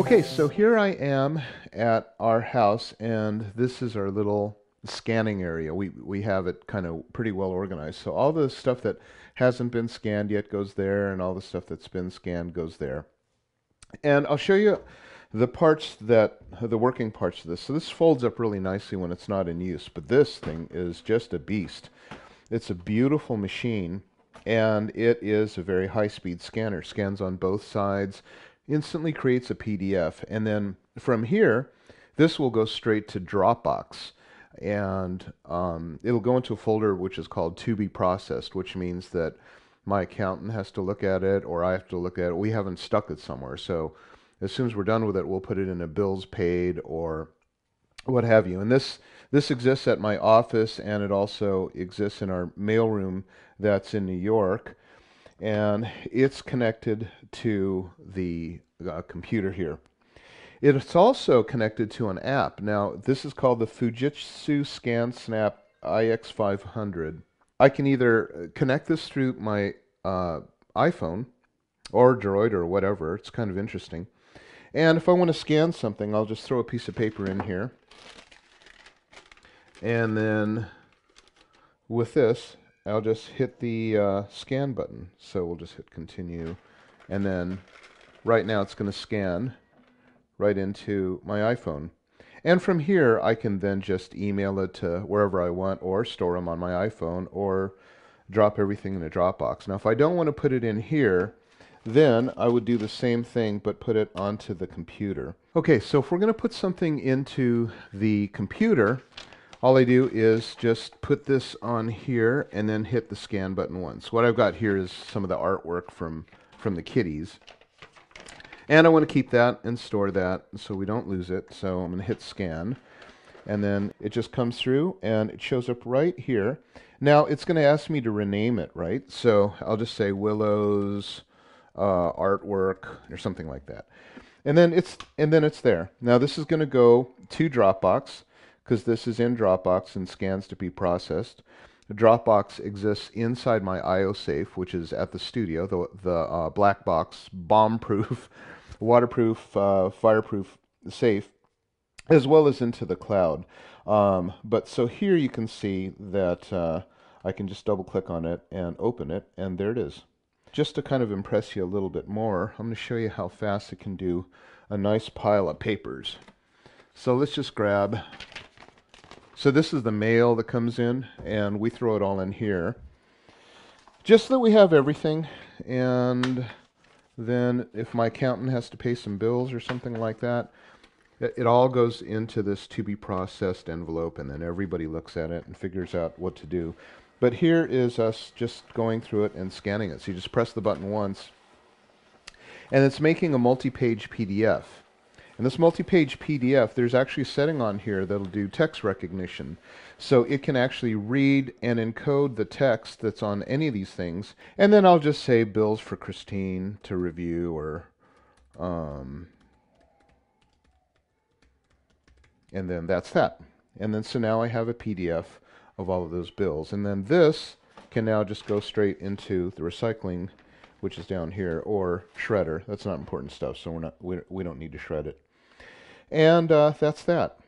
Okay, so here I am at our house, and this is our little scanning area. We have it kind of pretty well organized. So all the stuff that hasn't been scanned yet goes there, and all the stuff that's been scanned goes there. And I'll show you the parts that the working parts of this. So this folds up really nicely when it's not in use, but this thing is just a beast. It's a beautiful machine, and it is a very high-speed scanner. Scans on both sides, instantly creates a PDF, and then from here, this will go straight to Dropbox, and it'll go into a folder which is called to be processed, which means that my accountant has to look at it, or I have to look at it. We haven't stuck it somewhere, so as soon as we're done with it, we'll put it in a bills paid or what have you. And this exists at my office, and it also exists in our mailroom that's in New York, and it's connected to the computer here. It's also connected to an app. Now, this is called the Fujitsu Scansnap IX500. I can either connect this through my iPhone or Droid or whatever. It's kind of interesting. And if I want to scan something, I'll just throw a piece of paper in here. And then with this, I'll just hit the scan button. So we'll just hit continue. And then right now it's going to scan right into my iPhone. And from here, I can then just email it to wherever I want, or store them on my iPhone, or drop everything in a Dropbox. Now, if I don't want to put it in here, then I would do the same thing, but put it onto the computer. Okay, so if we're going to put something into the computer, all I do is just put this on here and then hit the scan button once. What I've got here is some of the artwork from the kitties. And I want to keep that and store that so we don't lose it. So I'm going to hit scan. And then it just comes through and it shows up right here. Now it's going to ask me to rename it, right? So I'll just say Willow's artwork or something like that. And then it's there. Now this is going to go to Dropbox, because this is in Dropbox and scans to be processed. Dropbox exists inside my ioSafe, which is at the studio, the black box, bomb-proof, waterproof, fireproof safe, as well as into the cloud. But so here you can see that I can just double-click on it and open it, and there it is. Just to kind of impress you a little bit more, I'm going to show you how fast it can do a nice pile of papers. So let's just grab... So this is the mail that comes in, and we throw it all in here, just so that we have everything. And then if my accountant has to pay some bills or something like that, it all goes into this to be processed envelope, and then everybody looks at it and figures out what to do. But here is us just going through it and scanning it. So you just press the button once, and it's making a multi-page PDF. And this multi-page PDF, there's actually a setting on here that'll do text recognition. So it can actually read and encode the text that's on any of these things. And then I'll just say bills for Christine to review, or and then that's that. And then so now I have a PDF of all of those bills. And then this can now just go straight into the recycling, which is down here, or shredder. That's not important stuff, so we don't need to shred it. And that's that.